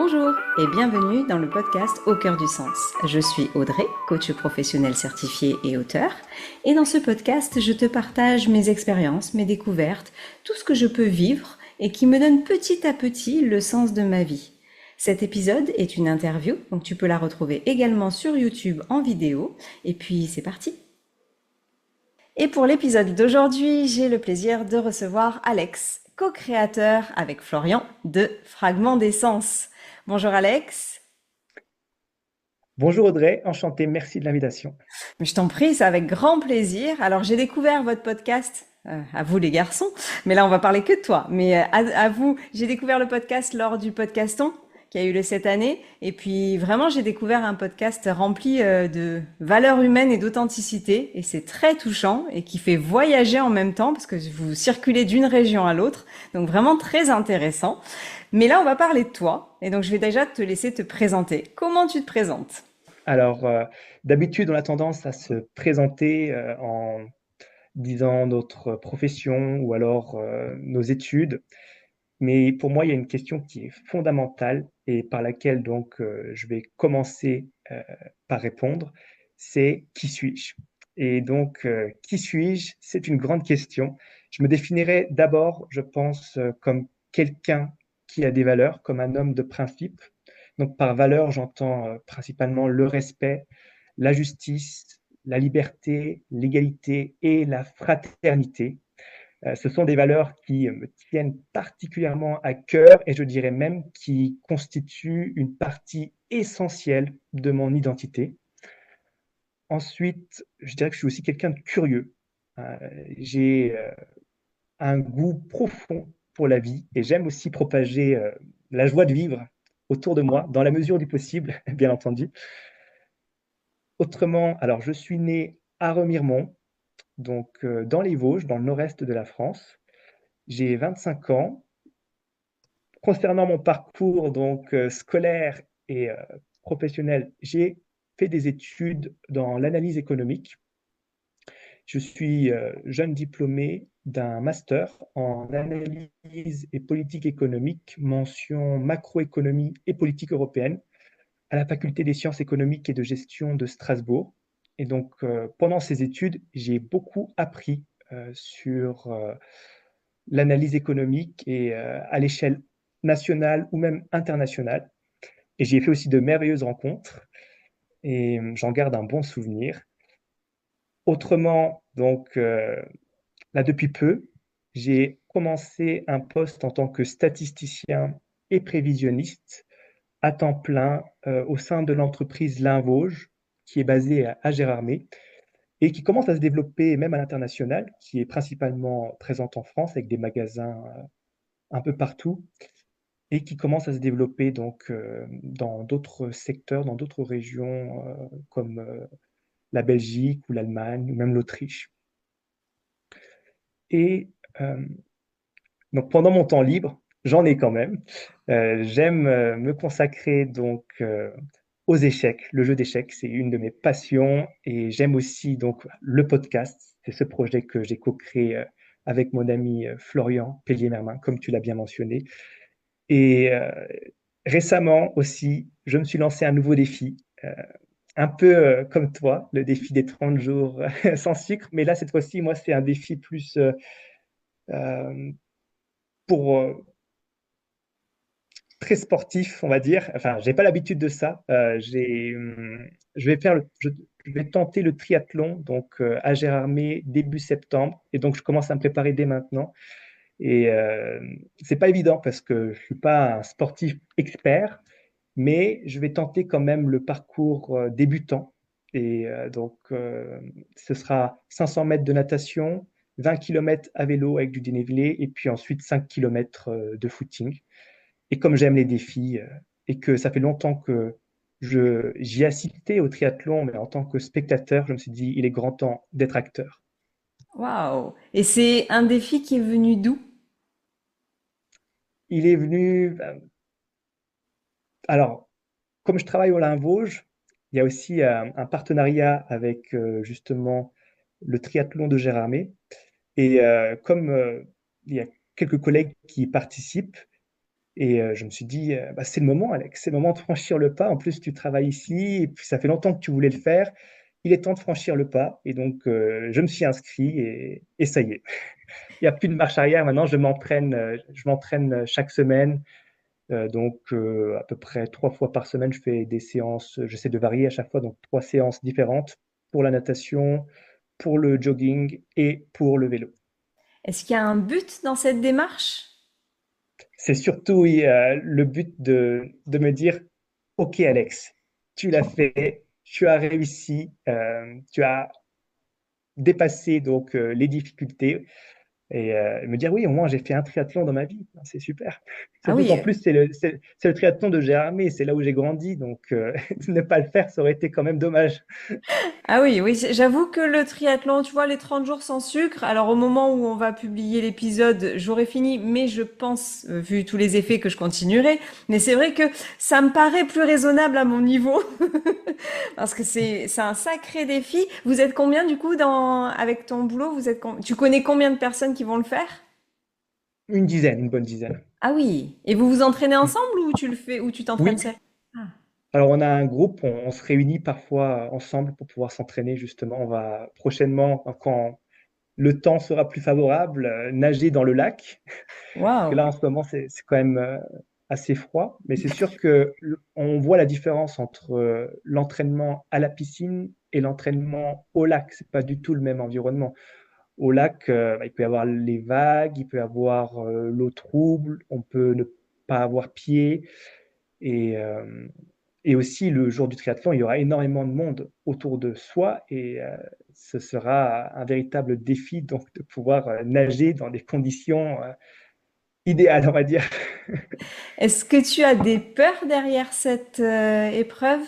Bonjour et bienvenue dans le podcast Au cœur du sens. Je suis Audrey, coach professionnel certifié et auteur. Et dans ce podcast, je te partage mes expériences, mes découvertes, tout ce que je peux vivre et qui me donne petit à petit le sens de ma vie. Cet épisode est une interview, donc tu peux la retrouver également sur YouTube en vidéo. Et puis c'est parti. Et pour l'épisode d'aujourd'hui, j'ai le plaisir de recevoir Alex, co-créateur avec Florian de Fragments d'essence. Bonjour Alex. Bonjour Audrey, enchanté, merci de l'invitation. Mais je t'en prie, c'est avec grand plaisir. Alors j'ai découvert votre podcast, à vous les garçons, mais là on va parler que de toi. Mais à vous, j'ai découvert le podcast lors du podcaston qui a eu lieu cette année. Et puis vraiment, j'ai découvert un podcast rempli de valeurs humaines et d'authenticité. Et c'est très touchant et qui fait voyager en même temps parce que vous circulez d'une région à l'autre. Donc vraiment très intéressant. Mais là, on va parler de toi. Et donc je vais déjà te laisser te présenter. Comment tu te présentes? Alors, d'habitude, on a tendance à se présenter en disant notre profession ou alors nos études, mais pour moi, il y a une question qui est fondamentale et par laquelle donc je vais commencer par répondre, c'est qui suis-je? Et donc, qui suis-je? C'est une grande question. Je me définirais d'abord, je pense, comme quelqu'un qui a des valeurs, comme un homme de principe. Donc, par valeur, j'entends principalement le respect, la justice, la liberté, l'égalité et la fraternité. Ce sont des valeurs qui me tiennent particulièrement à cœur et je dirais même qui constituent une partie essentielle de mon identité. Ensuite, je dirais que je suis aussi quelqu'un de curieux. Euh, j'ai un goût profond pour la vie et j'aime aussi propager la joie de vivre autour de moi, dans la mesure du possible, bien entendu. Autrement, alors je suis né à Remiremont, donc dans les Vosges, dans le nord-est de la France. J'ai 25 ans. Concernant mon parcours donc scolaire et professionnel, j'ai fait des études dans l'analyse économique. Je suis jeune diplômé d'un master en analyse et politique économique, mention macroéconomie et politique européenne, à la faculté des sciences économiques et de gestion de Strasbourg. Et donc, pendant ces études, j'ai beaucoup appris sur l'analyse économique et à l'échelle nationale ou même internationale. Et j'y ai fait aussi de merveilleuses rencontres et j'en garde un bon souvenir. Autrement, donc là depuis peu, j'ai commencé un poste en tant que statisticien et prévisionniste à temps plein au sein de l'entreprise Linvauge, qui est basée à Gérardmer et qui commence à se développer même à l'international, qui est principalement présente en France avec des magasins un peu partout et qui commence à se développer donc dans d'autres secteurs, dans d'autres régions comme la Belgique ou l'Allemagne ou même l'Autriche. Et donc pendant mon temps libre, j'en ai quand même. J'aime me consacrer donc aux échecs. Le jeu d'échecs, c'est une de mes passions et j'aime aussi donc le podcast. C'est ce projet que j'ai co-créé avec mon ami Florian Pellier-Mermin, comme tu l'as bien mentionné. Et récemment aussi, je me suis lancé un nouveau défi, un peu comme toi, le défi des 30 jours sans sucre. Mais là, cette fois-ci, moi, c'est un défi plus euh, pour très sportif, on va dire. Enfin, j'ai pas l'habitude de ça. Je vais je vais tenter le triathlon donc à Gérardmer début septembre. Et donc, je commence à me préparer dès maintenant. Et c'est pas évident parce que je suis pas un sportif expert, mais je vais tenter quand même le parcours débutant. Et ce sera 500 mètres de natation, 20 km à vélo avec du dénivelé, et puis ensuite 5 km de footing. Et comme j'aime les défis et que ça fait longtemps que j'y ai assisté au triathlon, mais en tant que spectateur, je me suis dit, il est grand temps d'être acteur. Waouh! Et c'est un défi qui est venu d'où? Il est venu, alors, comme je travaille au Limvauge, il y a aussi un partenariat avec justement le triathlon de Gérardmer. Et comme il y a quelques collègues qui y participent, Et je me suis dit, bah, c'est le moment, Alex, c'est le moment de franchir le pas. En plus, tu travailles ici et puis ça fait longtemps que tu voulais le faire. Il est temps de franchir le pas. Et donc, je me suis inscrit et ça y est. Il n'y a plus de marche arrière. Maintenant, je m'entraîne chaque semaine. À peu près 3 fois par semaine, je fais des séances. J'essaie de varier à chaque fois, donc 3 séances différentes pour la natation, pour le jogging et pour le vélo. Est-ce qu'il y a un but dans cette démarche? C'est surtout oui, le but de me dire, OK Alex, tu l'as fait, tu as réussi, tu as dépassé donc les difficultés et me dire oui, au moins j'ai fait un triathlon dans ma vie, c'est super. Ah Surtout oui, qu'en plus c'est le triathlon de Gérardmer, c'est là où j'ai grandi, donc ne pas le faire, ça aurait été quand même dommage. ah oui, oui, j'avoue que le triathlon, tu vois, les 30 jours sans sucre, alors au moment où on va publier l'épisode, j'aurai fini, mais je pense, vu tous les effets, que je continuerai. Mais c'est vrai que ça me paraît plus raisonnable à mon niveau, parce que c'est un sacré défi. Vous êtes combien du coup avec ton boulot? Tu connais combien de personnes qui vont le faire? Une dizaine, une bonne dizaine. Ah oui. Et vous vous entraînez Mm. ensemble ou tu le fais ou tu t'entraînes Oui, seul? Ah. alors on a un groupe, on se réunit parfois ensemble pour pouvoir s'entraîner justement. On va prochainement, quand le temps sera plus favorable, nager dans le lac. Parce que Waouh. là, en ce moment, c'est quand même assez froid. Mais c'est sûr que on voit la différence entre l'entraînement à la piscine et l'entraînement au lac. C'est pas du tout le même environnement. Au lac, bah, il peut y avoir les vagues, il peut y avoir l'eau trouble, on peut ne pas avoir pied. Et, euh, et aussi, le jour du triathlon, il y aura énormément de monde autour de soi et ce sera un véritable défi donc de pouvoir nager dans des conditions idéales, on va dire. Est-ce que tu as des peurs derrière cette épreuve?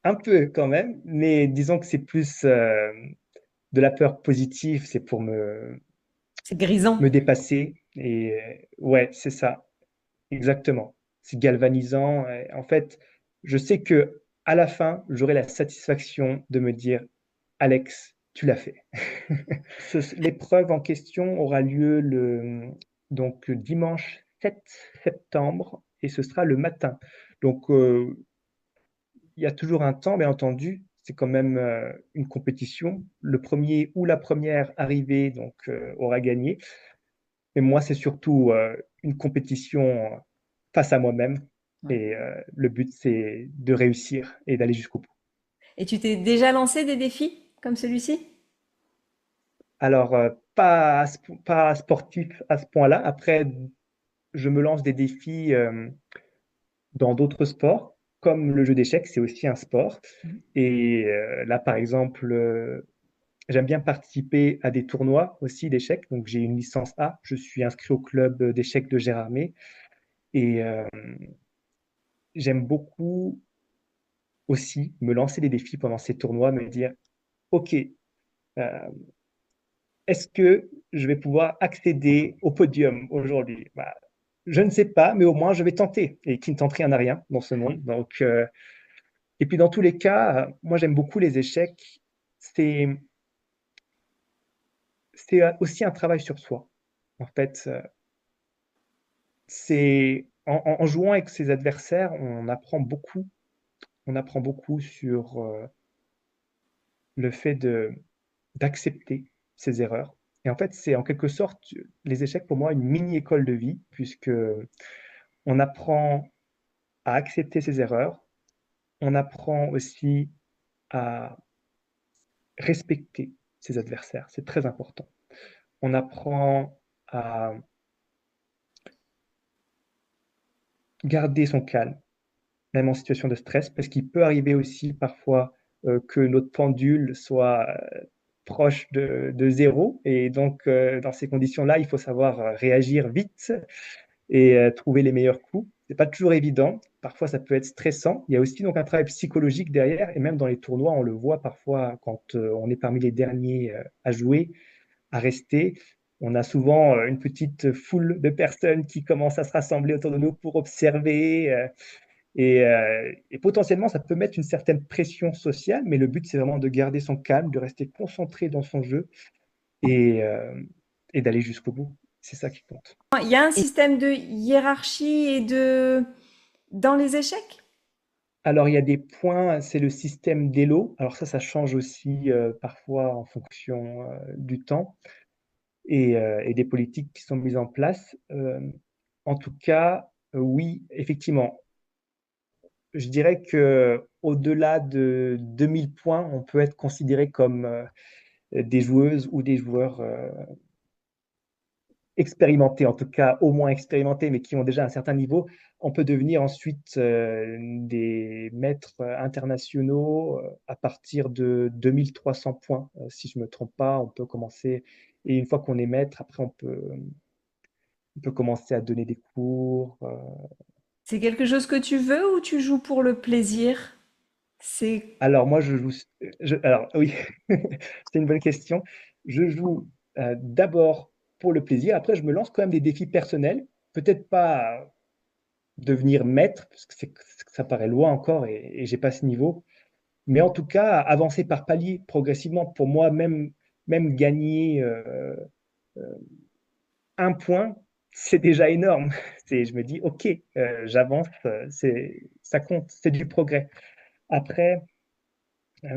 Un peu quand même, mais disons que c'est plus de la peur positive, c'est pour C'est grisant. me dépasser. Et ouais, c'est ça, exactement. C'est galvanisant. Et en fait, je sais que à la fin, j'aurai la satisfaction de me dire, Alex, tu l'as fait. L'épreuve en question aura lieu donc dimanche 7 septembre et ce sera le matin. Donc, il y a toujours un temps, bien entendu. C'est quand même une compétition. Le premier ou la première arrivée donc, aura gagné. Mais moi, c'est surtout une compétition face à moi-même. Ouais. Et le but, c'est de réussir et d'aller jusqu'au bout. Et tu t'es déjà lancé des défis comme celui-ci? Alors, pas sportif à ce point-là. Après, je me lance des défis dans d'autres sports, comme le jeu d'échecs, c'est aussi un sport. Mhm. Et là, par exemple, j'aime bien participer à des tournois aussi d'échecs. Donc, j'ai une licence A. Je suis inscrit au club d'échecs de Gérardmer. Et j'aime beaucoup aussi me lancer des défis pendant ces tournois, me dire, OK, euh, est-ce que je vais pouvoir accéder au podium aujourd'hui? Bah, je ne sais pas, mais au moins je vais tenter. Et qui ne tente rien à rien dans ce monde. Donc, et puis dans tous les cas, moi j'aime beaucoup les échecs. C'est, c'est aussi un travail sur soi. En fait, en jouant avec ses adversaires, on apprend beaucoup. On apprend beaucoup sur le fait d'accepter ses erreurs. Et en fait, c'est en quelque sorte les échecs pour moi une mini école de vie puisque on apprend à accepter ses erreurs. On apprend aussi à respecter ses adversaires. C'est très important. On apprend à garder son calme, même en situation de stress, parce qu'il peut arriver aussi parfois que notre pendule soit proche de zéro. Et donc, dans ces conditions-là, il faut savoir réagir vite et trouver les meilleurs coups. C'est pas toujours évident. Parfois, ça peut être stressant. Il y a aussi donc un travail psychologique derrière. Et même dans les tournois, on le voit parfois quand on est parmi les derniers à jouer, à rester. On a souvent une petite foule de personnes qui commencent à se rassembler autour de nous pour observer. Et potentiellement, ça peut mettre une certaine pression sociale, mais le but, c'est vraiment de garder son calme, de rester concentré dans son jeu et, euh, et d'aller jusqu'au bout. c'est ça qui compte. Il y a un système de hiérarchie dans les échecs? Alors, il y a des points, c'est le système d'Elo. Alors ça change aussi parfois en fonction du temps et des politiques qui sont mises en place. En tout cas, oui, effectivement, je dirais que au-delà de 2000 points, on peut être considéré comme des joueuses ou des joueurs expérimentés, en tout cas au moins expérimentés, mais qui ont déjà un certain niveau. On peut devenir ensuite des maîtres internationaux à partir de 2300 points. Si je ne me trompe pas, on peut commencer. Et une fois qu'on est maître, après, on peut commencer à donner des cours. C'est quelque chose que tu veux ou tu joues pour le plaisir? C'est Alors, moi, je joue. Alors, oui, c'est une bonne question. Je joue d'abord pour le plaisir. Après, je me lance quand même des défis personnels. Peut-être pas devenir maître, parce que ça paraît loin encore et j'ai pas ce niveau. Mais en tout cas, avancer par palier progressivement, pour moi, même gagner un point, c'est déjà énorme. Je me dis, OK, j'avance, ça compte, c'est du progrès. Après,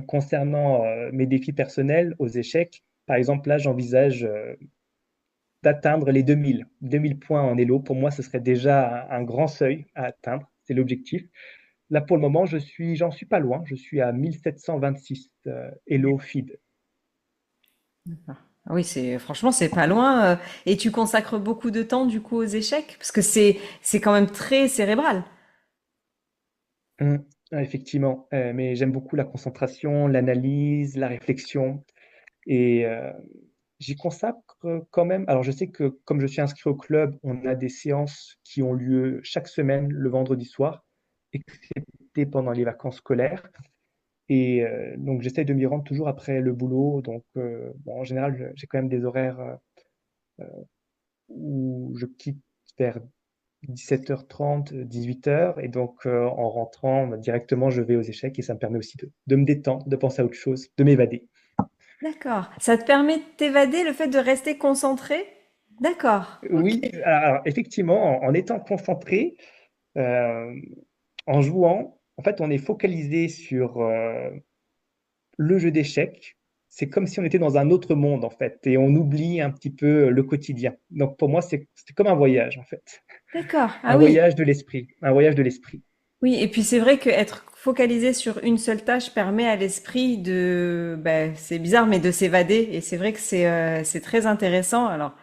concernant mes défis personnels aux échecs, par exemple, là, j'envisage d'atteindre les 2000 points en Elo. Pour moi, ce serait déjà un grand seuil à atteindre. C'est l'objectif. Là, pour le moment, j'en suis pas loin. Je suis à 1726 Elo Feed. Ah oui, c'est franchement c'est pas loin. Et tu consacres beaucoup de temps du coup aux échecs parce que c'est quand même très cérébral. Hum, effectivement, mais j'aime beaucoup la concentration, l'analyse, la réflexion. Et j'y consacre quand même. Alors, je sais que comme je suis inscrit au club, on a des séances qui ont lieu chaque semaine le vendredi soir, excepté pendant les vacances scolaires. Et donc, j'essaye de m'y rendre toujours après le boulot. Donc, bon, en général, j'ai quand même des horaires où je quitte vers 17h30, 18h. Et donc, en rentrant, directement, je vais aux échecs et ça me permet aussi de me détendre, de penser à autre chose, de m'évader. D'accord. Ça te permet de t'évader le fait de rester concentré? D'accord. Ok. Oui, alors, effectivement, en étant concentré, euh, en jouant, en fait, on est focalisé sur le jeu d'échecs. C'est comme si on était dans un autre monde, en fait, et on oublie un petit peu le quotidien. Donc, pour moi, c'est comme un voyage, en fait. D'accord. Un Ah oui. voyage de l'esprit. Un voyage de l'esprit. Oui, et puis c'est vrai qu'être focalisé sur une seule tâche permet à l'esprit de, ben, c'est bizarre, mais de s'évader. Et c'est vrai que c'est très intéressant. Alors,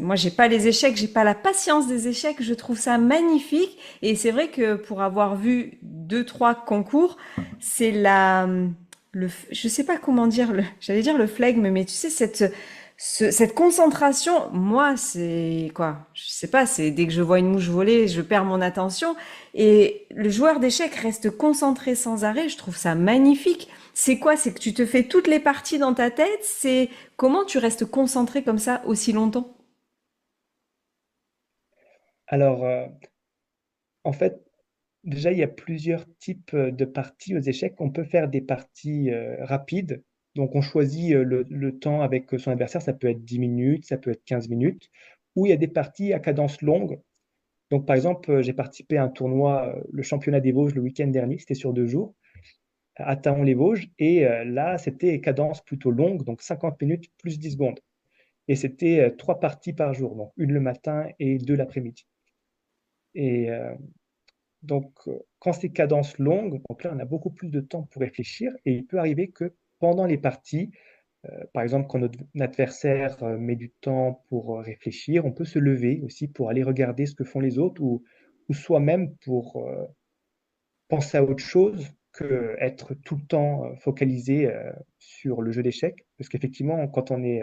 moi, j'ai pas les échecs, j'ai pas la patience des échecs. Je trouve ça magnifique. Et c'est vrai que pour avoir vu deux, trois concours, c'est je sais pas comment dire, j'allais dire le flegme, mais tu sais, cette concentration, moi, c'est quoi? Je sais pas, c'est dès que je vois une mouche voler, je perds mon attention. Et le joueur d'échecs reste concentré sans arrêt. Je trouve ça magnifique. C'est quoi? C'est que tu te fais toutes les parties dans ta tête. C'est comment tu restes concentré comme ça aussi longtemps? Alors, en fait, déjà, il y a plusieurs types de parties aux échecs. On peut faire des parties rapides. Donc, on choisit le temps avec son adversaire. Ça peut être 10 minutes, ça peut être 15 minutes. Ou il y a des parties à cadence longue. Donc, par exemple, j'ai participé à un tournoi, le championnat des Vosges, le week-end dernier. C'était sur 2 jours, à Taon-les-Vosges. Et là, c'était cadence plutôt longue, donc 50 minutes plus 10 secondes. Et c'était 3 parties par jour, donc une le matin et deux l'après-midi. Et donc, quand c'est cadence longue, donc là, on a beaucoup plus de temps pour réfléchir et il peut arriver que pendant les parties, par exemple, quand notre adversaire met du temps pour réfléchir, on peut se lever aussi pour aller regarder ce que font les autres ou soi-même pour penser à autre chose que être tout le temps focalisé sur le jeu d'échecs. Parce qu'effectivement, quand on est,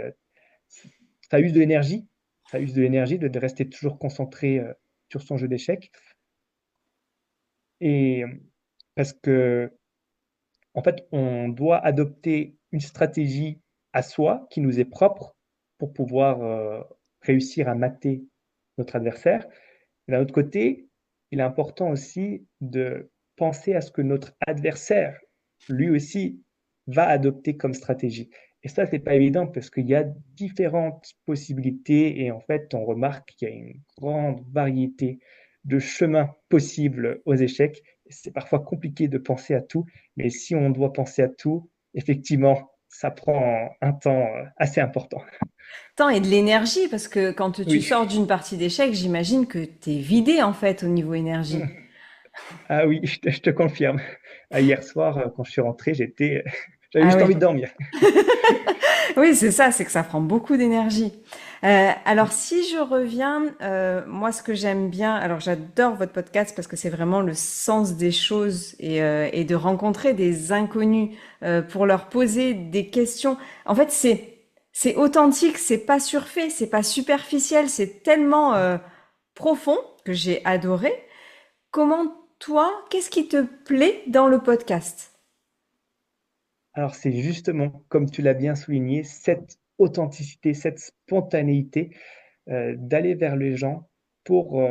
ça use de l'énergie, ça use de l'énergie de rester toujours concentré sur son jeu d'échecs. Et parce que en fait, on doit adopter une stratégie à soi qui nous est propre pour pouvoir réussir à mater notre adversaire. Et d'un autre côté, il est important aussi de penser à ce que notre adversaire, lui aussi, va adopter comme stratégie. Et ça, c'est pas évident parce qu'il y a différentes possibilités et en fait, on remarque qu'il y a une grande variété de chemins possibles aux échecs. C'est parfois compliqué de penser à tout, mais si on doit penser à tout, effectivement, ça prend un temps assez important. Temps et de l'énergie, parce que quand tu Oui. sors d'une partie d'échecs, j'imagine que t'es vidé en fait au niveau énergie. Ah oui, je te confirme. Hier soir, quand je suis rentré, j'avais Ah juste oui. envie de dormir. Oui, c'est ça, c'est que ça prend beaucoup d'énergie. Alors, si je reviens, moi, ce que j'aime bien, alors j'adore votre podcast parce que c'est vraiment le sens des choses et de rencontrer des inconnus pour leur poser des questions. En fait, c'est authentique, c'est pas surfait, c'est pas superficiel, c'est tellement profond que j'ai adoré. Comment toi, qu'est-ce qui te plaît dans le podcast? Alors, c'est justement, comme tu l'as bien souligné, cette authenticité, cette spontanéité d'aller vers les gens pour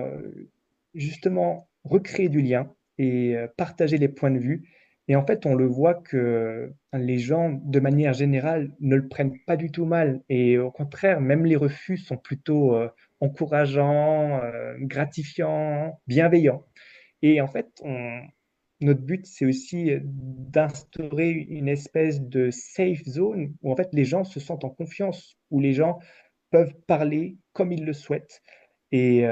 justement recréer du lien et partager les points de vue. Et en fait, on le voit que les gens, de manière générale, ne le prennent pas du tout mal. Et au contraire, même les refus sont plutôt encourageants, gratifiants, bienveillants. Et en fait, notre but, c'est aussi d'instaurer une espèce de safe zone où en fait les gens se sentent en confiance, où les gens peuvent parler comme ils le souhaitent et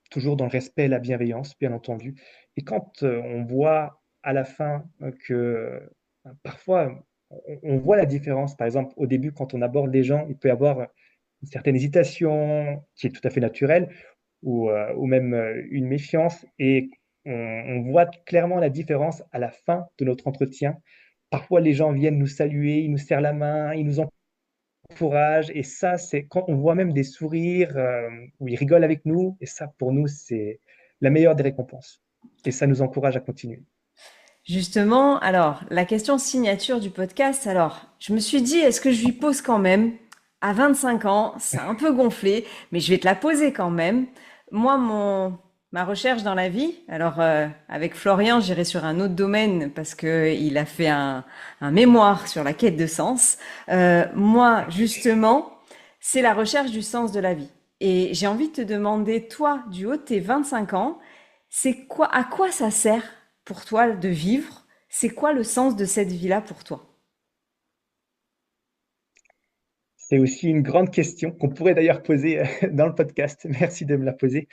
toujours dans le respect et la bienveillance, bien entendu. Et quand on voit à la fin que parfois on voit la différence, par exemple au début quand on aborde les gens, il peut y avoir une certaine hésitation qui est tout à fait naturelle ou même une méfiance et on voit clairement la différence à la fin de notre entretien. Parfois, les gens viennent nous saluer, ils nous serrent la main, ils nous encouragent. Et ça, c'est quand on voit même des sourires où ils rigolent avec nous. Et ça, pour nous, c'est la meilleure des récompenses. Et ça nous encourage à continuer. Justement, alors, la question signature du podcast, alors, je me suis dit, est-ce que je lui pose quand même? À 25 ans, c'est un peu gonflé, mais je vais te la poser quand même. Moi, ma recherche dans la vie, alors, avec Florian, j'irai sur un autre domaine parce que il a fait un mémoire sur la quête de sens. Moi, justement, c'est la recherche du sens de la vie. Et j'ai envie de te demander, toi, du haut de tes 25 ans, c'est quoi, à quoi ça sert pour toi de vivre? C'est quoi le sens de cette vie-là pour toi? C'est aussi une grande question qu'on pourrait d'ailleurs poser dans le podcast. Merci de me la poser.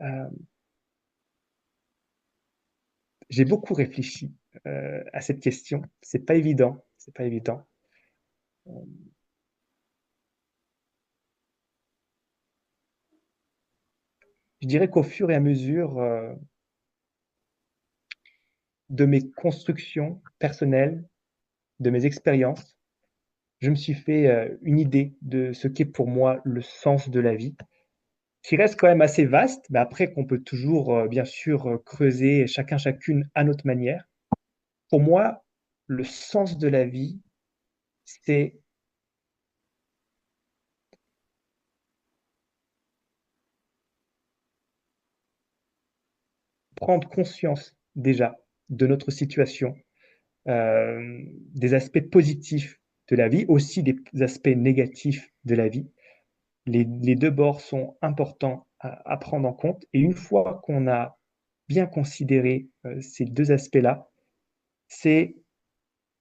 Euh, j'ai beaucoup réfléchi à cette question. C'est pas évident. C'est pas évident. Je dirais qu'au fur et à mesure de mes constructions personnelles, de mes expériences, je me suis fait une idée de ce qu'est pour moi le sens de la vie, qui reste quand même assez vaste, mais après qu'on peut toujours, bien sûr, creuser chacun, chacune à notre manière. Pour moi, le sens de la vie, c'est prendre conscience déjà de notre situation, des aspects positifs de la vie, aussi des aspects négatifs de la vie. Les deux bords sont importants à prendre en compte. Et une fois qu'on a bien considéré ces deux aspects-là, c'est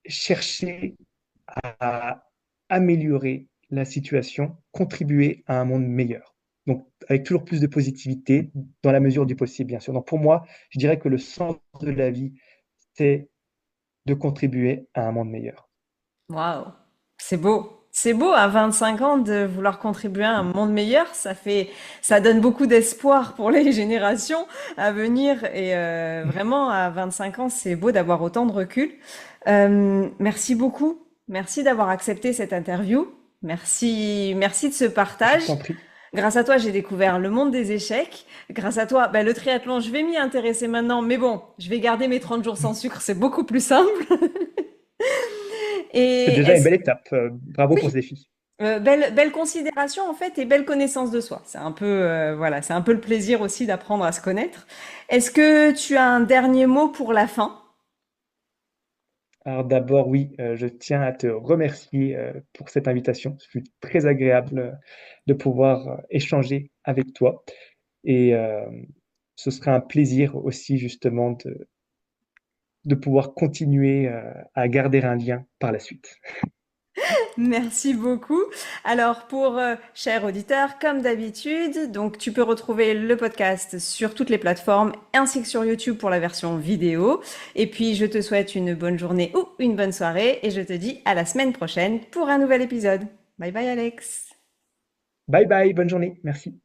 chercher à améliorer la situation, contribuer à un monde meilleur. Donc, avec toujours plus de positivité, dans la mesure du possible, bien sûr. Donc, pour moi, je dirais que le sens de la vie, c'est de contribuer à un monde meilleur. Waouh, c'est beau. C'est beau à 25 ans de vouloir contribuer à un monde meilleur. Ça donne beaucoup d'espoir pour les générations à venir. Et vraiment, à 25 ans, c'est beau d'avoir autant de recul. Merci beaucoup. Merci d'avoir accepté cette interview. Merci, merci de ce Je partage. t'en prie. Grâce à toi, j'ai découvert le monde des échecs. Grâce à toi, ben, le triathlon, je vais m'y intéresser maintenant. Mais bon, je vais garder mes 30 jours sans sucre, c'est beaucoup plus simple. C'est Et déjà une belle étape. Bravo pour ce défi. belle considération en fait et belle connaissance de soi. C'est un peu voilà, c'est un peu le plaisir aussi d'apprendre à se connaître. Est-ce que tu as un dernier mot pour la fin? Alors d'abord, oui, je tiens à te remercier, pour cette invitation. Ce fut très agréable, de pouvoir, échanger avec toi et ce serait un plaisir aussi justement de pouvoir continuer, à garder un lien par la suite. Merci beaucoup. Alors pour chers auditeurs, comme d'habitude, donc tu peux retrouver le podcast sur toutes les plateformes ainsi que sur YouTube pour la version vidéo. Et puis je te souhaite une bonne journée ou une bonne soirée et je te dis à la semaine prochaine pour un nouvel épisode. Bye bye Alex. Bye bye, bonne journée, merci.